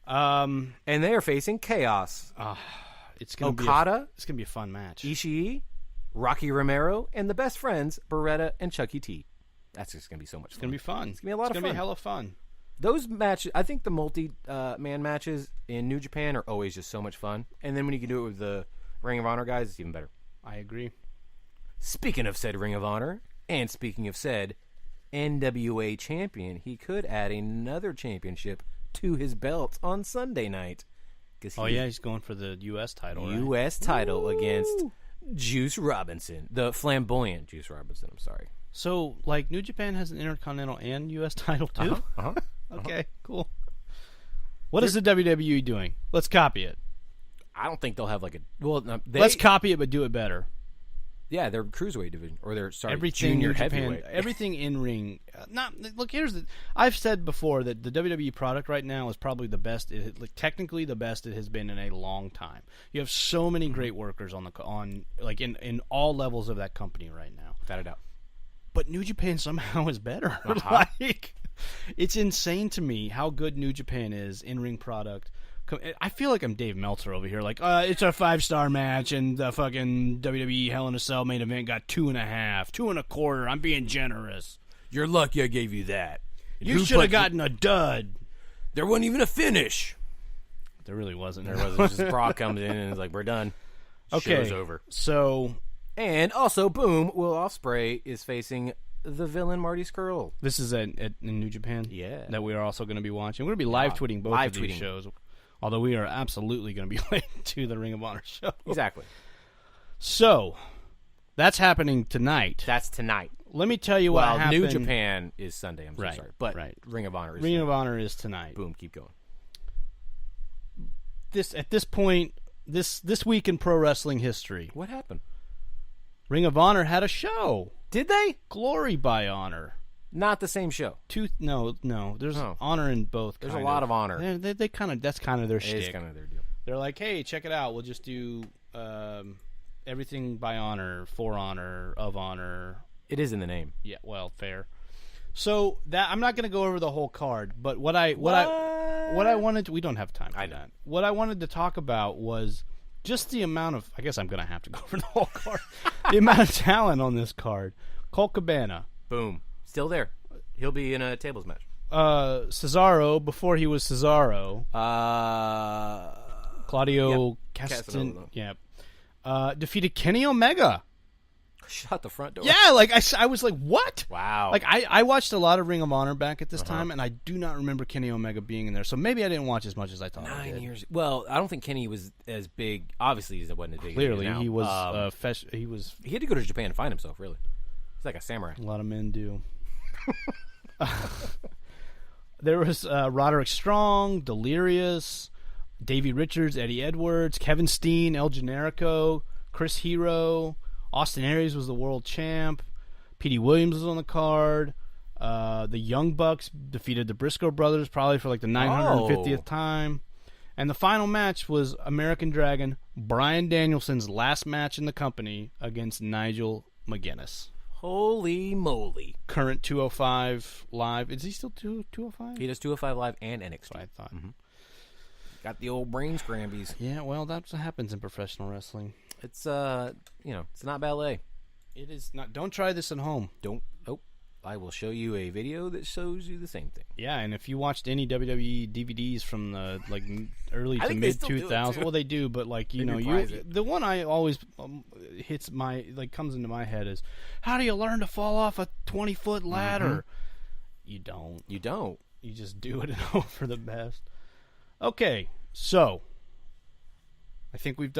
And they are facing Chaos. It's gonna Okada. It's gonna be a fun match. Ishii, Rocky Romero, and the best friends Beretta and Chucky T. That's just gonna be so much fun. It's gonna be fun. It's gonna be a lot of fun. It's gonna be hella fun. Those matches, I think the multi-man matches in New Japan are always just so much fun. And then when you can do it with the Ring of Honor guys, it's even better. I agree. Speaking of said Ring of Honor, and speaking of said NWA champion, he could add another championship to his belt on Sunday night. He's going for the U.S. title, right? U.S. title against Juice Robinson. The flamboyant Juice Robinson, I'm sorry. So, like, New Japan has an Intercontinental and U.S. title, too? Okay, cool. What is the WWE doing? Let's copy it. I don't think they'll have like a... Well, let's copy it, but do it better. Yeah, their cruiserweight division, or their everything junior Japan, heavyweight. Everything in ring. I've said before that the WWE product right now is probably the best. Technically, the best it has been in a long time. You have so many great workers in all levels of that company right now. Without a doubt. But New Japan somehow is better. It's insane to me how good New Japan is in ring product. I feel like I'm Dave Meltzer over here. Like, it's a 5-star match, and the fucking WWE Hell in a Cell main event got 2.5, 2.25. I'm being generous. You're lucky I gave you that. You should have gotten a dud. There wasn't even a finish. There really wasn't. There wasn't. Just Brock comes in and is like, we're done. Okay. Show's over. So. And also, boom, Will Ospreay is facing the villain Marty Scurll. This is in New Japan? Yeah. That we are also going to be watching. We're going to be live tweeting both of these shows. Although we are absolutely going to be late to the Ring of Honor show. Exactly. So, that's happening tonight. That's tonight. Let me tell you what happened. New Japan is Sunday. I'm so sorry. But Ring of Honor is Ring of Honor is tonight. Boom, keep going. At this point, this week in pro wrestling history. What happened? Ring of Honor had a show. Did they? Glory by Honor. Not the same show. No. There's honor in both. There's a lot of honor. They kind of that's kind of their shtick. It is kind of their deal. They're like, hey, check it out. We'll just do everything by honor, for honor, of honor. It is in the name. Yeah, well, fair. So that I'm not going to go over the whole card, but what I wanted to, we don't have time for that. What I wanted to talk about was just the amount of. I guess I'm going to have to go over the whole card. The amount of talent on this card. Colt Cabana. Boom. Still there. He'll be in a tables match. Cesaro, before he was Cesaro. Claudio Castagnoli. Yeah. Defeated Kenny Omega. Shut the front door. Yeah, like I was like, what? Wow. Like I watched a lot of Ring of Honor back at this time, and I do not remember Kenny Omega being in there. So maybe I didn't watch as much as I thought. 9 years. Well, I don't think Kenny was as big. Obviously, he wasn't as big. Clearly, as he was. He had to go to Japan to find himself. Really, he's like a samurai. A lot of men do. There was Roderick Strong, Delirious, Davey Richards, Eddie Edwards, Kevin Steen, El Generico, Chris Hero, Austin Aries was the world champ, Petey Williams was on the card, the Young Bucks defeated the Briscoe brothers probably for like the 950th time, and the final match was American Dragon, Bryan Danielson's last match in the company against Nigel McGuinness. Holy moly. Current 205 Live. Is he still 205? He does 205 Live and NXT. That's what I thought. Mm-hmm. Got the old brain scrambies. Yeah, well, that's what happens in professional wrestling. It's, it's not ballet. It is not. Don't try this at home. Don't. Oh, I will show you a video that shows you the same thing. Yeah, and if you watched any WWE DVDs from the early to mid 2000s, well, they do, but the one I always comes into my head is, how do you learn to fall off a 20-foot ladder? Mm-hmm. You don't. You just do it and hope for the best. Okay, so I think we've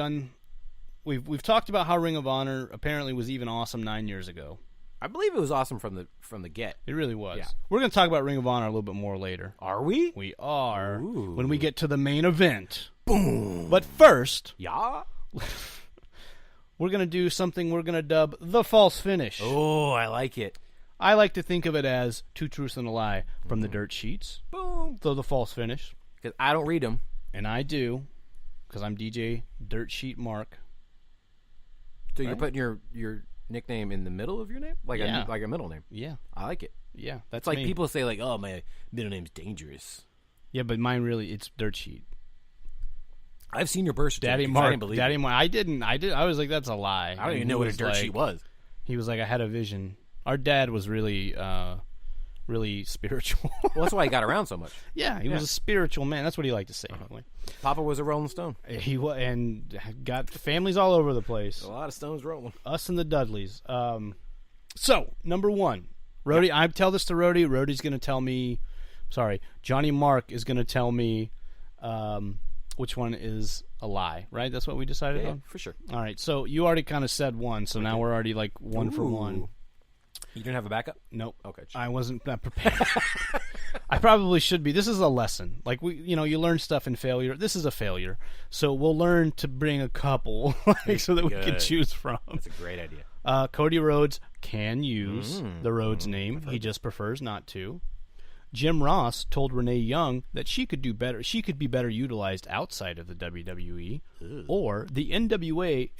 talked about how Ring of Honor apparently was even awesome 9 years ago. I believe it was awesome from the get. It really was. Yeah. We're going to talk about Ring of Honor a little bit more later. Are we? We are. Ooh. When we get to the main event. Boom. But first, yeah, we're going to do something we're going to dub the false finish. Oh, I like it. I like to think of it as two truths and a lie from the dirt sheets. Boom. So the false finish. Because I don't read them. And I do. Because I'm DJ Dirt Sheet Mark. So you're putting your nickname in the middle of your name? Like a middle name? Yeah. I like it. Yeah. That's like me. People say, like, oh, my middle name's Dangerous. Yeah, but mine really, it's dirt sheet. I've seen your birth certificate. Daddy I Mark, didn't believe Daddy it. Mark. I didn't. I was like, that's a lie. I don't even know what a dirt sheet was. He was like, I had a vision. Our dad was really, really spiritual. Well, that's why he got around so much. Yeah, he was a spiritual man. That's what he liked to say. Anyway. Papa was a Rolling Stone. He was, and got families all over the place. A lot of stones rolling. Us and the Dudleys. So, number one. Rhodey, I tell this to Rhodey. Rhodey's going to tell me... Sorry. Johnny Mark is going to tell me which one is a lie, right? That's what we decided on? For sure. All right. So, you already kind of said one, so now we're already like one for one. You didn't have a backup? Nope. Okay. I wasn't that prepared. I probably should be. This is a lesson. Like, you learn stuff in failure. This is a failure. So, we'll learn to bring a couple so that we can choose from. That's a great idea. Cody Rhodes can use the Rhodes name. He just prefers not to. Jim Ross told Renee Young that she could do better. She could be better utilized outside of the WWE. Or the NWA,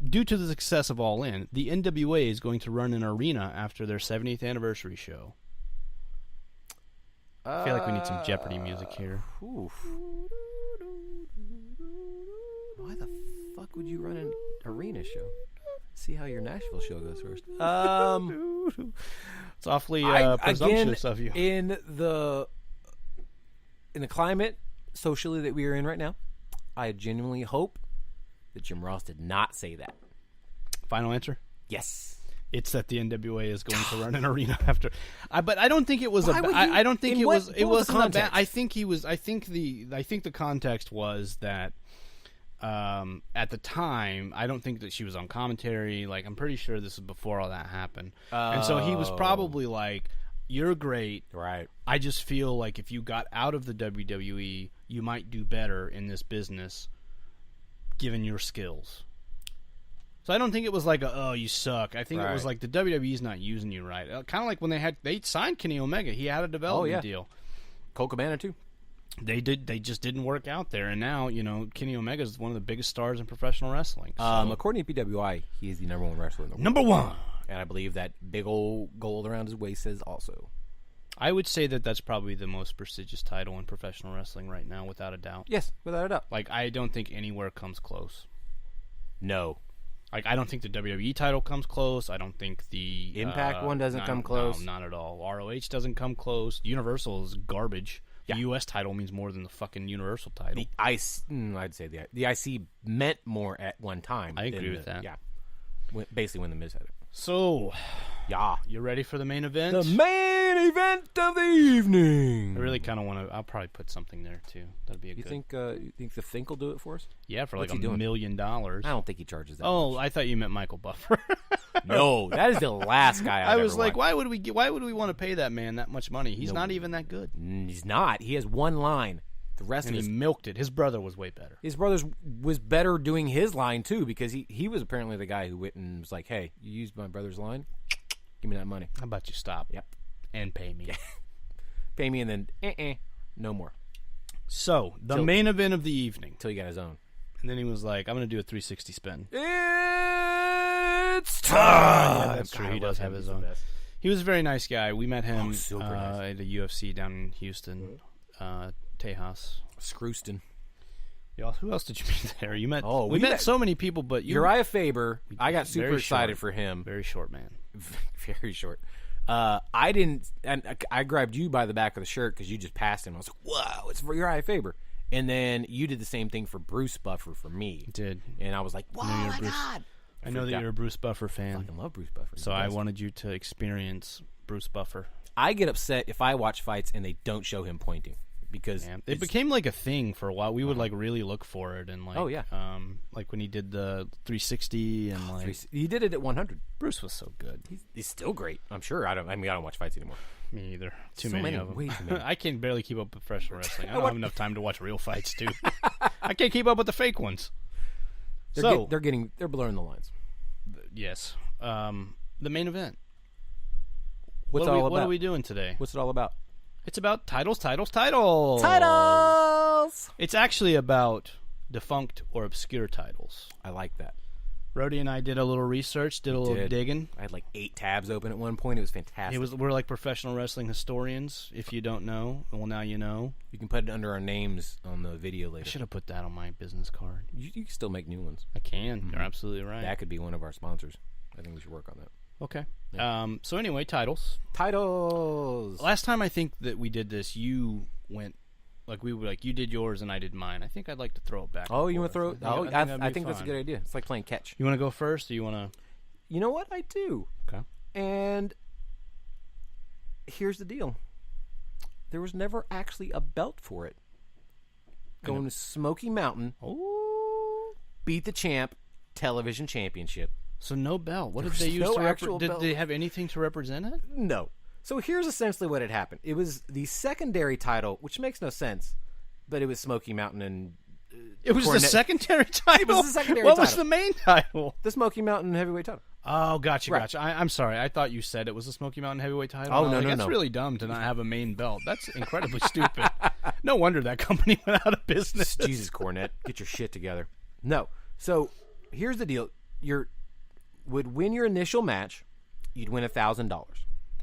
due to the success of All In, the NWA is going to run an arena after their 70th anniversary show. I feel like we need some Jeopardy music here. Why the fuck would you run an arena show? See how your Nashville show goes first. It's awfully presumptuous of you. In the climate socially that we are in right now, I genuinely hope that Jim Ross did not say that. Final answer? Yes. It's that the NWA is going to run an arena after. But I don't think it was I don't think it was. It wasn't a bad. I think he was. I think the context was that. At the time, I don't think that she was on commentary. Like, I'm pretty sure this is before all that happened. And so he was probably like, you're great. Right. I just feel like if you got out of the WWE, you might do better in this business, given your skills. So I don't think it was like oh, you suck. I think it was like the WWE's not using you right. Kind of like when they signed Kenny Omega. He had a development deal. Colt Cabana, too. They just didn't work out there, and now Kenny Omega is one of the biggest stars in professional wrestling. So. According to PWI, he is the number one wrestler in the world. Number one, and I believe that big old gold around his waist is also. I would say that that's probably the most prestigious title in professional wrestling right now, without a doubt. Yes, without a doubt. Like, I don't think anywhere comes close. No. Like, I don't think the WWE title comes close. I don't think the Impact one doesn't come close. No, not at all. ROH doesn't come close. Universal is garbage. The U.S. title means more than the fucking Universal title. The IC, I'd say the IC meant more at one time. I agree with that. Yeah, basically when the Miz had it. So, yeah, you ready for the main event? The main event of the evening. I really kind of want to. I'll probably put something there too. That'd be a good. You think the Fink will do it for us? Yeah, for like $1 million. I don't think he charges that. Oh, much. I thought you meant Michael Buffer. No, that is the last guy I was like, why would we want to pay that man that much money? He's not even that good. He's not. He has one line. The rest and of he milked it. His brother was way better. His brother was better doing his line too, because he was apparently the guy who went and was like, "Hey, you used my brother's line. Give me that money." How about you stop? Yep. And pay me. Pay me, and then no more. So the main event of the evening. Till he got his own. And then he was like, "I'm going to do a 360 spin." It's time. Yeah, that's true. He does have his own. He was a very nice guy. We met him at the UFC down in Houston, Tejas. Scrooston. Who else did you meet there? You met. Oh, we met so many people, but Uriah Faber. I got super excited for him. Very short man. Very short. I didn't, and I grabbed you by the back of the shirt because you just passed him. I was like, "Whoa, it's for Uriah Faber." And then you did the same thing for Bruce Buffer for me. Did. And I was like, "Wow, my God!" I know that you're a Bruce Buffer fan. I fucking love Bruce Buffer. So I wanted you to experience Bruce Buffer. I get upset if I watch fights and they don't show him pointing because it became like a thing for a while. We would like really look for it and like like when he did the 360 and like he did it at 100. Bruce was so good. He's still great. I'm sure. I don't watch fights anymore. Me either. Too many of them. Way too many. I can barely keep up with professional wrestling. I don't have enough time to watch real fights too. I can't keep up with the fake ones. They're blurring the lines. Yes. The main event. What are we doing today? What's it all about? It's about titles. Titles! It's actually about defunct or obscure titles. I like that. Brody and I did a little research, did a little digging. I had like 8 tabs open at one point. It was fantastic. We're like professional wrestling historians. If you don't know, well, now you know. You can put it under our names on the video later. I should have put that on my business card. You can still make new ones. I can. You're absolutely right. That could be one of our sponsors. I think we should work on that. Okay. Yeah. So anyway, titles. Last time I think that we did this, you went you did yours and I did mine. I think I'd like to throw it back. Oh, you want to throw it? I think that's a fun. good idea. It's like playing catch. You want to go first, or you want to? You know what? I do. Okay. And here's the deal. There was never actually a belt for it. Going to Smoky Mountain. Oh. Beat the Champ Television Championship. So no belt. What did they use to represent? Did they have anything to represent it? No. So here's essentially what had happened. It was the secondary title, which makes no sense, but it was Smoky Mountain and... It was the secondary title? It was the secondary title. What was the main title? The Smoky Mountain Heavyweight title. Oh, gotcha. I'm sorry. I thought you said it was the Smoky Mountain Heavyweight title. Oh, no. That's really dumb to not have a main belt. That's incredibly stupid. No wonder that company went out of business. Jesus, Cornette. Get your shit together. No. So here's the deal. You would win your initial match. You'd win $1,000.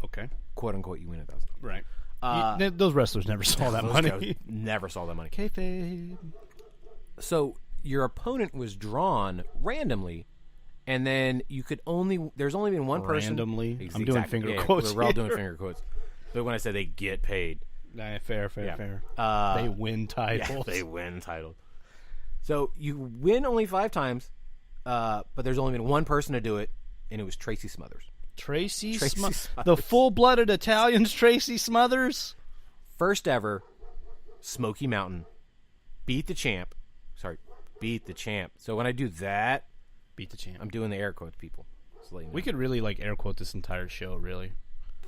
Okay. Quote unquote, you win $1,000. Right. Those wrestlers never saw that money. Never saw that money. Kayfabe. So your opponent was drawn randomly, and then you could there's only been one person. Randomly? I'm doing finger quotes. We're all doing finger quotes. But when I say they get paid. Fair. They win titles. Yeah, they win titles. So you win only 5 times, but there's only been one person to do it, and it was Tracy Smothers. Tracy Smothers. The full-blooded Italians, Tracy Smothers. First ever Smoky Mountain. Beat the champ. So when I do that, beat the champ. I'm doing the air quotes, people. So you know. We could really air quote this entire show, really.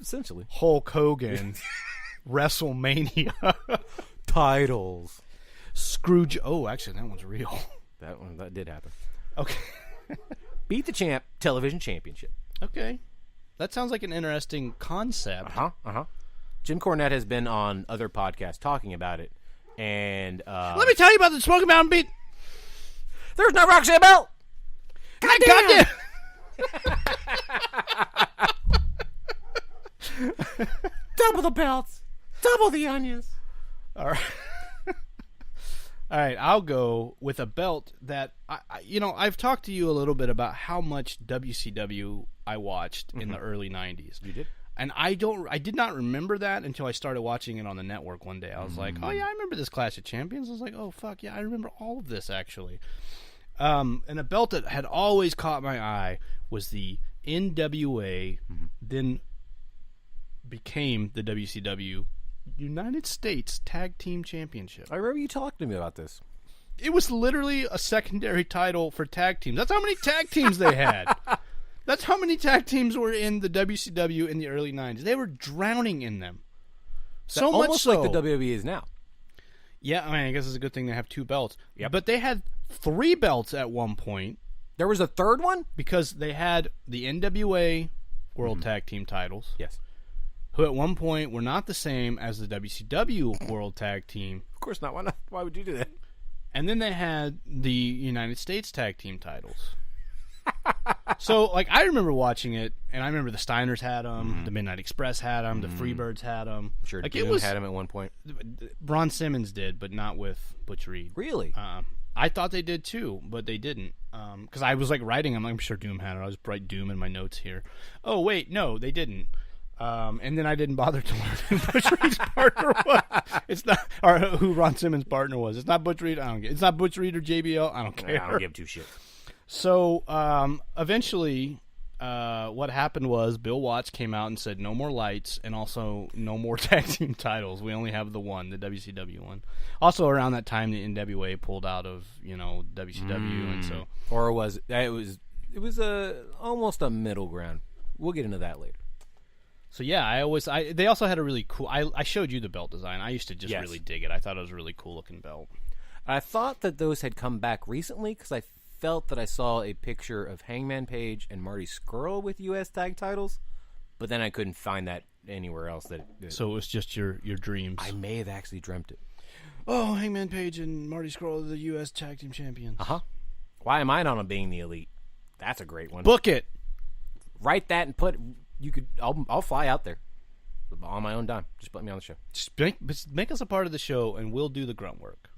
Essentially. Hulk Hogan. WrestleMania. Titles. Scrooge. Oh, actually, that one's real. That did happen. Okay. Beat the champ Television Championship. Okay. That sounds like an interesting concept. Jim Cornette has been on other podcasts talking about it, and let me tell you about the Smoky Mountain beat. There's never actually a belt. Goddamn. Double the belts, double the onions. All right. All right, I'll go with a belt that I've talked to you a little bit about how much WCW I watched in the early 90s. You did? And I did not remember that until I started watching it on the network one day. I was like, "Oh yeah, I remember this Clash of Champions." I was like, "Oh fuck, yeah, I remember all of this actually." And a belt that had always caught my eye was the NWA, then became the WCW United States Tag Team Championship. I remember you talking to me about this. It was literally a secondary title for tag teams. That's how many tag teams they had. That's how many tag teams were in the WCW in the early 90s. They were drowning in them. So much almost so. like the WWE is now. Yeah, I mean, I guess it's a good thing they have 2 belts. Yep. But they had 3 belts at one point. There was a third one? Because they had the NWA World Tag Team titles. Yes. Who at one point were not the same as the WCW World Tag Team. Of course not. Why not? Why would you do that? And then they had the United States Tag Team titles. So, I remember watching it, and I remember the Steiners had them, the Midnight Express had them, the Freebirds had them. Sure, Doom had them at one point. Ron Simmons did, but not with Butch Reed. Really? I thought they did too, but they didn't. Because I was writing them. I'm sure Doom had it. I was write Doom in my notes here. Oh wait, no, they didn't. And then I didn't bother to learn who Butch Reed's partner was. It's not, or who Ron Simmons' partner was. It's not Butch Reed. I don't get. It's not Butch Reed or JBL. I don't care. I don't give 2 shits. So eventually, what happened was Bill Watts came out and said no more lights and also no more tag team titles. We only have the one, the WCW one. Also around that time, the NWA pulled out of WCW, and so it was almost a middle ground. We'll get into that later. So yeah, they also had a really cool. I showed you the belt design. I used to just really dig it. I thought it was a really cool looking belt. I thought that those had come back recently because I felt that I saw a picture of Hangman Page and Marty Scurll with U.S. tag titles, but then I couldn't find that anywhere else. So it was just your dreams. I may have actually dreamt it. Oh, Hangman Page and Marty Scurll are the U.S. tag team champions. Why am I not on Being the Elite? That's a great one. Book it. Write that and put. You could. I'll fly out there on my own dime. Just put me on the show. Just make us a part of the show, and we'll do the grunt work.